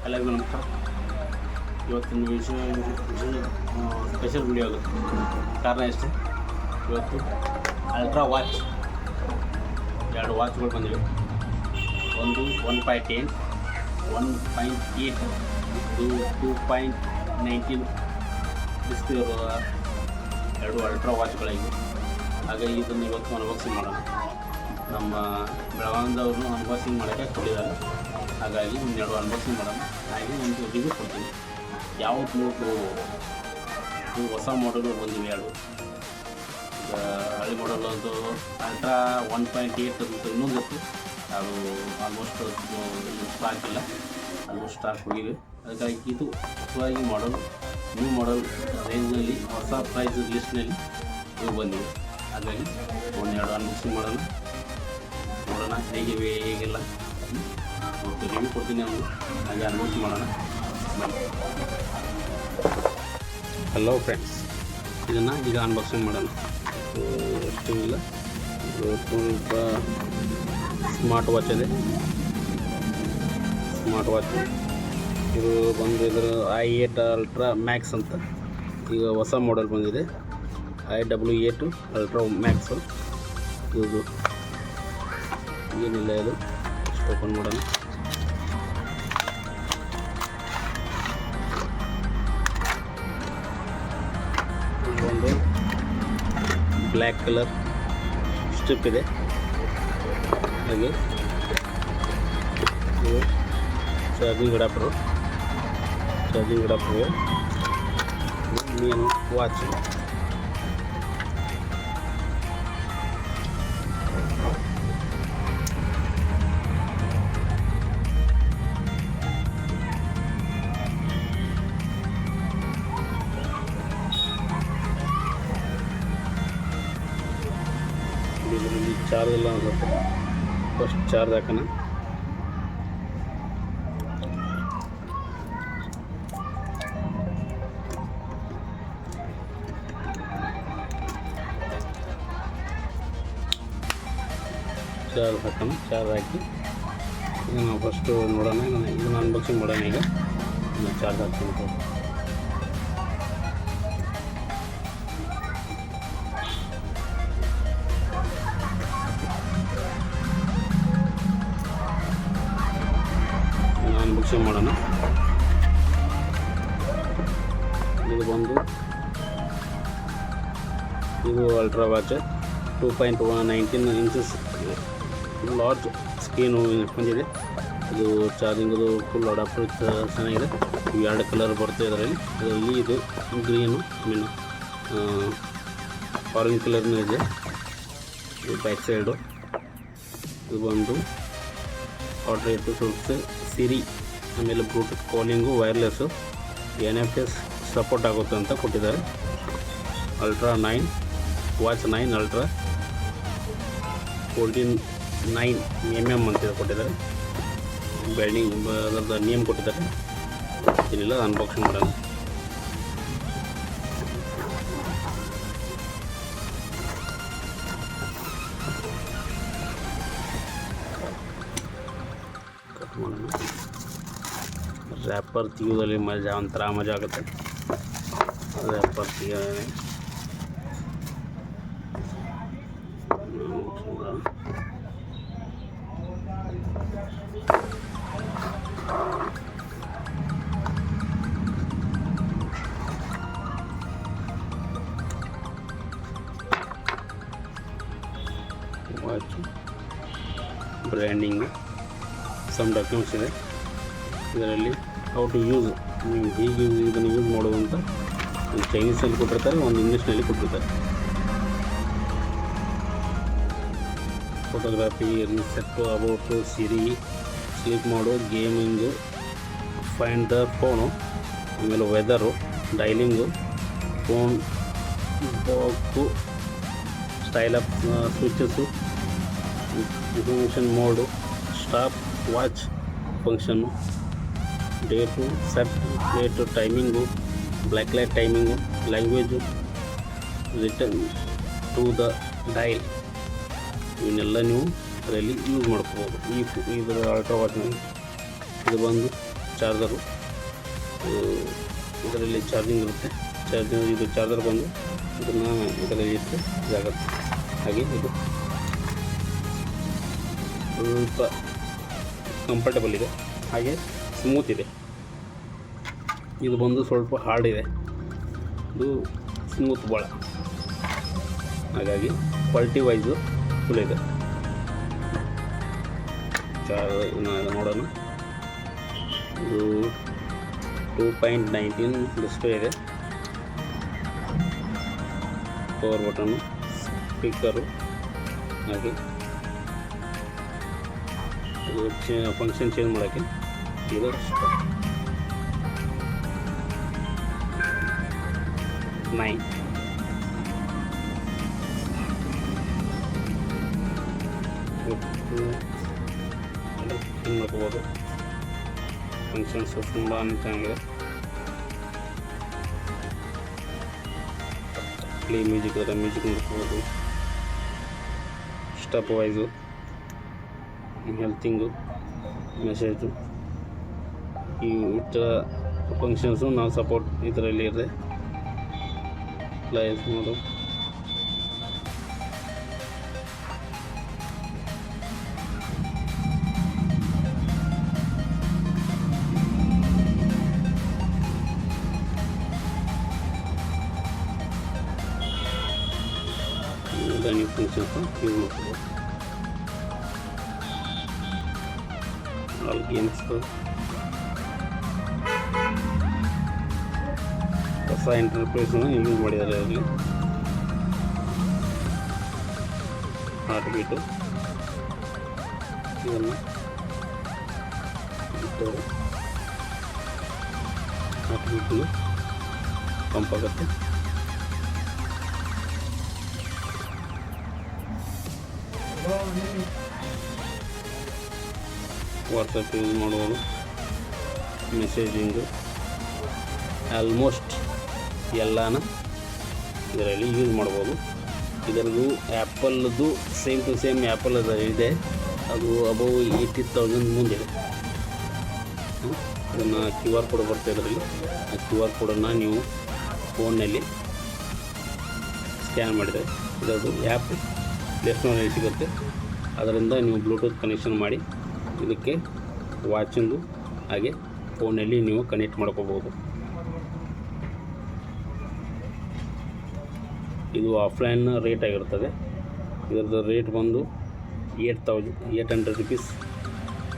ಎಲ್ಲರಿಗೂ ನಮಸ್ಕಾರ. ಇವತ್ತಿನ ಸ್ಪೆಷಲ್ ವಿಡಿಯೋ ಆಗುತ್ತೆ. ಕಾರಣ ಎಷ್ಟು, ಇವತ್ತು ಅಲ್ಟ್ರಾ ವಾಚ್, ಎರಡು ವಾಚ್ಗಳು ಬಂದಿವೆ. ಒಂದು 1.10, 1.8, ಇದು 2.19 ಡಿಸ್ಪ್ಲೇ ಇರುವ ಎರಡು ಅಲ್ಟ್ರಾ ವಾಚ್ಗಳಿವೆ. ಹಾಗಾಗಿ ಇದನ್ನು ಇವತ್ತು ಅನ್ಬಾಕ್ಸಿಂಗ್ ಮಾಡೋಣ. ನಮ್ಮ ಬೆಳಗಾವಿದವ್ರನ್ನು ಅನ್ಬಾಕ್ಸಿಂಗ್ ಮಾಡೋಕ್ಕೆ ಕೊಟ್ಟಿದ್ದಾರೆ. ಹಾಗಾಗಿ ಒಂದೆರಡು ಅನ್ಬಾಕ್ಸಿಂಗ್ ಮಾಡೋಣ. ಹಾಗೆ ಒಂದು ರಿವ್ಯೂ ಕೊಡ್ತೀನಿ. ಯಾವತ್ತು ನೀವು ಹೊಸ ಮಾಡಲ್ಗಳು ಬಂದಿವೆ ಎರಡು. ಈಗ ಹಳೆ ಮಾಡಲ್ ಒಂದು ಅಲ್ಟ್ರಾ 1.8 ಅಂತ ಇನ್ನೊಂದು ಇತ್ತು, ಅದು ಆಲ್ಮೋಸ್ಟ್ ಸ್ಟಾಕ್ ಇಲ್ಲ, ಆಲ್ಮೋಸ್ಟ್ ಸ್ಟಾಕ್ ಹೋಗಿವೆ. ಅದಕ್ಕಾಗಿ ಇದು ಹೊಸದಾಗಿ ಮಾಡಲ್, ನ್ಯೂ ಮಾಡಲ್ ರೇಂಜ್ನಲ್ಲಿ ಹೊಸ ಪ್ರೈಸ್ ಲಿಸ್ಟ್ನಲ್ಲಿ ಇವು ಬಂದಿವೆ. ಹಾಗಾಗಿ ಒಂದೆರಡು ಅನ್ಬಾಕ್ಸಿಂಗ್ ಮಾಡೋಣ, ನೋಡೋಣ ಹೇಗಿವೆ ಹೇಗಿಲ್ಲ. ಮತ್ತು ರಿವ್ಯೂ ಕೊಡ್ತೀನಿ ನಾನು, ಹಾಗೆ ಅನ್ಬಾಕ್ಸಿಂಗ್ ಮಾಡೋಣ. ಹಲೋ ಫ್ರೆಂಡ್ಸ್, ಇದನ್ನು ಈಗ ಅನ್ಬಾಕ್ಸಿಂಗ್ ಮಾಡೋಣ. ಅಷ್ಟೂ ಇಲ್ಲ, ತುಂಬ ಸ್ಮಾರ್ಟ್ ವಾಚ್ ಇದೆ. ಸ್ಮಾರ್ಟ್ ವಾಚ್ ಇದು ಬಂದು ಇದರ i8 ಅಲ್ಟ್ರಾ ಮ್ಯಾಕ್ಸ್ ಅಂತ ಈಗ ಹೊಸ ಮಾಡೆಲ್ ಬಂದಿದೆ. i8 ultra max. ಇದು ಏನಿಲ್ಲ, ಇದು ಓಪನ್ ಮಾಡೋಣ. ಒಂದು ಬ್ಲ್ಯಾಕ್ ಕಲರ್ ಸ್ಟ್ರಿಪ್ ಇದೆ. ಹಾಗೆ ಚಾರ್ಜಿಂಗ್ ಅಡಾಪ್ಟರ್ ಮೇನ್ ವಾಚ್. ಇದರಲ್ಲಿ ಚಾರ್ಜ್ ಎಲ್ಲ ಅನ್ಸುತ್ತೆ. ಫಸ್ಟ್ ಚಾರ್ಜ್ ಹಾಕೋಣ. ಚಾರ್ಜ್ ಹಾಕಿ ಈಗ ನಾವು ಫಸ್ಟು ನೋಡೋಣ. ಇದನ್ನು ಅನ್ಬಾಕ್ಸಿಂಗ್ ಮಾಡೋಣ. ಈಗ ಚಾರ್ಜ್ ಹಾಕ್ತೀನಿ. ಅನ್ಬಾಕ್ಸಿಂಗ್ ಮಾಡೋಣ. ಇದು ಬಂದು ಇದು ultra watch 2.19 inches large screen ಬಂದಿದೆ. ಇದು ಚಾರ್ಜಿಂಗದು ಫುಲ್ ಅಡಾಪ್ಟರ್ ಚೆನ್ನಾಗಿದೆ. ಎರಡು ಕಲರ್ ಬರುತ್ತೆ ಇದರಲ್ಲಿ ಇದು ಗ್ರೀನು, ಮೀನು ಆರೆಂಜ್ ಕಲರ್ನೂ ಇದೆ. ಇದು ಬ್ಯಾಕ್ ಸೈಡು. ಇದು ಬಂದು ಆರ್ಡರ್ ಸೋರ್ಸ್ ಸಿರಿ, ಆಮೇಲೆ Bluetooth calling, wireless, NFC support ಆಗುತ್ತೆ ಅಂತ ಕೊಟ್ಟಿದ್ದಾರೆ. ಅಲ್ಟ್ರಾ 9 ವಾಚ್ 9 ಅಲ್ಟ್ರಾ 14.9 mm ಅಂತ ಕೊಟ್ಟಿದ್ದಾರೆ. ಬೆಲ್ಡಿಂಗ್ ಅದರ ನೇಮ್ ಕೊಟ್ಟಿದ್ದಾರೆ. ಏನಿಲ್ಲ, ಅನ್ಬಾಕ್ಸಿಂಗ್ ಮಾಡೋಣ. ಕಟ್ ಮಾಡೋಣ. ರ್ಯಾಪರ್ ತೆಗೆಯೋದಲ್ಲಿ ಒಂಥರ ಮಜಾ ಆಗುತ್ತೆ. ರ್ಯಾಪರ್ ತೆಗೆಯೋಣ. ವಾಚ್ ಬ್ರ್ಯಾಂಡಿಂಗು, ಸಮ್ ಡಾಕ್ಯುಮೆಂಟ್ಸ್ ಇದೆ ಇದರಲ್ಲಿ. ಹೌ ಟು ಯೂಸ್, ನೀವು ಹೇಗೆ ಇದನ್ನು ಯೂಸ್ ಮಾಡೋದು ಅಂತ ಒಂದು ಚೈನೀಸಲ್ಲಿ ಕೊಟ್ಟಿರ್ತಾರೆ, ಒಂದು ಇಂಗ್ಲೀಷ್ನಲ್ಲಿ ಕೊಟ್ಟಿರ್ತಾರೆ. Photography, reset, about, Siri, sleep mode, gaming, find the phone, ಆಮೇಲೆ weather, dialing, phone box, style up switches, information mode, stop watch function, date, set date, timing, black light timing, language, return to the dial, ಇವನ್ನೆಲ್ಲ ನೀವು ಅದರಲ್ಲಿ use ಮಾಡ್ಕೋಬೋದು. ಇದರ ultra ವಾಚ್ನಲ್ಲಿ ಇದು ಬಂದು charger. ಇದರಲ್ಲಿ charging ಇರುತ್ತೆ. ಇದು ಚಾರ್ಜರ್ ಬಂದು ಇದನ್ನು ಇದರಲ್ಲಿ ಇಟ್ಟು ಇದಾಗುತ್ತೆ. ಹಾಗೆ ಇದು ಸ್ವಲ್ಪ ಕಂಫರ್ಟಬಲ್ ಇದೆ, ಹಾಗೆ ಸ್ಮೂತ್ ಇದೆ. ಇದು ಬಂದು ಸ್ವಲ್ಪ ಹಾರ್ಡ್ ಇದೆ, ಇದು ಸ್ಮೂತ್ ಭಾಳ. ಹಾಗಾಗಿ ಕ್ವಾಲಿಟಿ ವೈಸು ಫುಲ್ ಇದೆ. ನೋಡೋಣ. ಇದು 2.19 ಡಿಸ್ಪ್ಲೇ ಇದೆ. ಪವರ್ ಬಟನ್ನು, ಸ್ಪೀಕರು, ಹಾಗೆ ಇದು ಫಂಕ್ಷನ್ ಚೇಂಜ್ ಮಾಡೋಕ್ಕೆ ಇದು ಸ್ಟಾಪ್ 9. ಮಾಡ್ಕೋಬೋದು. ಫಂಕ್ಷನ್ಸು ತುಂಬ ಚೆನ್ನಾಗಿದೆ. ಪ್ಲೇ ಮ್ಯೂಸಿಕ್ ಅದರ ಮ್ಯೂಸಿಕ್ ನೋಡ್ಕೋಬೋದು. ಸ್ಟಾಪ್ ವೈಸು, ಹೆಲ್ತಿಂಗು, ಮೆಸೇಜು, ಈ ಥರ ಫಂಕ್ಷನ್ಸು ನಾವು ಸಪೋರ್ಟ್ ಇದರಲ್ಲಿ ಇದೆ. ಲೈವ್ ಮೋಡು, ನೀವು ಫಂಕ್ಷನ್ಸ್ ಯೂಸ್ ಮಾಡ್ಕೋಬೋದು. ಆಲ್ ಗೇಮ್ಸ್, ಹೊಸ ಇಂಟರ್ಫೇಸನ್ನು ಯೂಸ್ ಮಾಡಿದ್ದಾರೆ. ಅದರಲ್ಲಿ ಹಾರ್ಟ್ ಬೀಟು, ಇದನ್ನು ಹಾರ್ಟ್ ಬೀಟು ಪಂಪ್ ಆಗುತ್ತೆ. ವಾಟ್ಸಪ್ ಯೂಸ್ ಮಾಡ್ಬೋದು, ಮೆಸೇಜಿಂಗು, ಆಲ್ಮೋಸ್ಟ್ ಎಲ್ಲಾನ ಇದರಲ್ಲಿ ಯೂಸ್ ಮಾಡ್ಬೋದು. ಇದರದ್ದು ಆ್ಯಪಲ್ದು ಸೇಮ್ ಟು ಸೇಮ್ ಆ್ಯಪಲ್ ಇದೆ, ಅದು ಅಬೌವ್ 80,000 ಮುಂದಿದೆ. ಅದನ್ನು QR ಕೋಡ್ ಬರುತ್ತೆ ಇದರಲ್ಲಿ. ಆ QR ಕೋಡನ್ನು ನೀವು ಫೋನ್ನಲ್ಲಿ ಸ್ಕ್ಯಾನ್ ಮಾಡಿದರೆ ಇದರದ್ದು ಆ್ಯಪ್ ಪ್ಲೇಸ್ಟೋರ್ನಲ್ಲಿ ಸಿಗುತ್ತೆ. ಅದರಿಂದ ನೀವು ಬ್ಲೂಟೂತ್ ಕನೆಕ್ಷನ್ ಮಾಡಿ ಇದಕ್ಕೆ ವಾಚಿಂದು ಹಾಗೆ ಫೋನಲ್ಲಿ ನೀವು ಕನೆಕ್ಟ್ ಮಾಡ್ಕೋಬೋದು. ಇದು ಆಫ್ಲೈನ್ ರೇಟ್ ಆಗಿರ್ತದೆ. ಇದರದ್ದು ರೇಟ್ ಬಂದು 8,800 ರುಪೀಸ್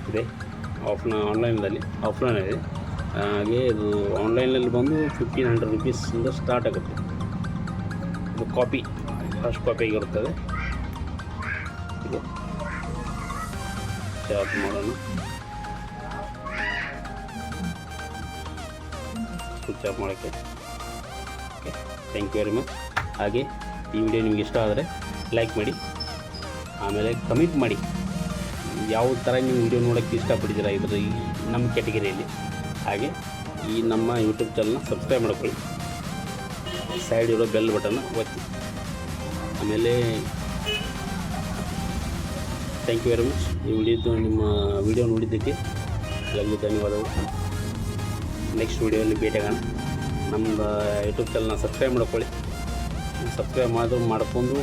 ಇದೆ. ಆನ್ಲೈನಲ್ಲಿ ಇದೆ. ಹಾಗೆ ಇದು ಆನ್ಲೈನಲ್ಲಿ ಬಂದು 1,500 ರುಪೀಸಿಂದ ಸ್ಟಾರ್ಟ್ ಆಗುತ್ತೆ. ಇದು ಕಾಪಿ, ಫಸ್ಟ್ ಕಾಪಿಯಾಗಿರುತ್ತದೆ. ಇದು ಚಾರ್ಜ್ ಮಾಡೋಣ. ಸ್ವಿಚ್ ಆಫ್ ಮಾಡೋಕ್ಕೆ. Okay, thank you very much. ಹಾಗೆ ಈ ವಿಡಿಯೋ ನಿಮಗೆ ಇಷ್ಟ ಆದರೆ ಲೈಕ್ ಮಾಡಿ, ಆಮೇಲೆ ಕಮೆಂಟ್ ಮಾಡಿ ಯಾವ ಥರ ನೀವು ವಿಡಿಯೋ ನೋಡೋಕ್ಕೆ ಇಷ್ಟಪಟ್ಟಿದ್ದೀರಾ ಇದರ ಈ ನಮ್ಮ ಕ್ಯಾಟಗರಿಯಲ್ಲಿ. ಹಾಗೆ ಈ ನಮ್ಮ ಯೂಟ್ಯೂಬ್ ಚಾನಲ್ನ ಸಬ್ಸ್ಕ್ರೈಬ್ ಮಾಡ್ಕೊಳ್ಳಿ, ಸೈಡ್ ಇರೋ ಬೆಲ್ ಬಟನ್ನ ಒತ್ತಿ. ಆಮೇಲೆ ಥ್ಯಾಂಕ್ ಯು ವೆರಿ ಮಚ್. ನಿಮ್ಮ ವಿಡಿಯೋ ನೋಡಿದ್ದಕ್ಕೆ ಎಲ್ಲರಿಗೂ ಧನ್ಯವಾದಗಳು. ನೆಕ್ಸ್ಟ್ ವಿಡಿಯೋಲಿ ಭೇಟಿಯಾಗೋಣ. ನಮ್ಮದು ಯೂಟ್ಯೂಬ್ ಚಾನಲ್ನ ಸಬ್ಸ್ಕ್ರೈಬ್ ಮಾಡ್ಕೊಳ್ಳಿ. ಸಬ್ಸ್ಕ್ರೈಬ್ ಮಾಡ್ಕೊಂಡು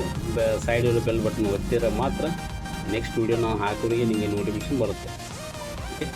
ಸೈಡ್ ಇರೋ ಬೆಲ್ ಬಟನ್ ಒತ್ತಿದ್ರೆ ಮಾತ್ರ ನೆಕ್ಸ್ಟ್ ವಿಡಿಯೋ ನಾವು ಹಾಕೋರಿಗೆ ನಿಮಗೆ ನೋಟಿಫಿಕೇಷನ್ ಬರುತ್ತೆ. ಓಕೆ.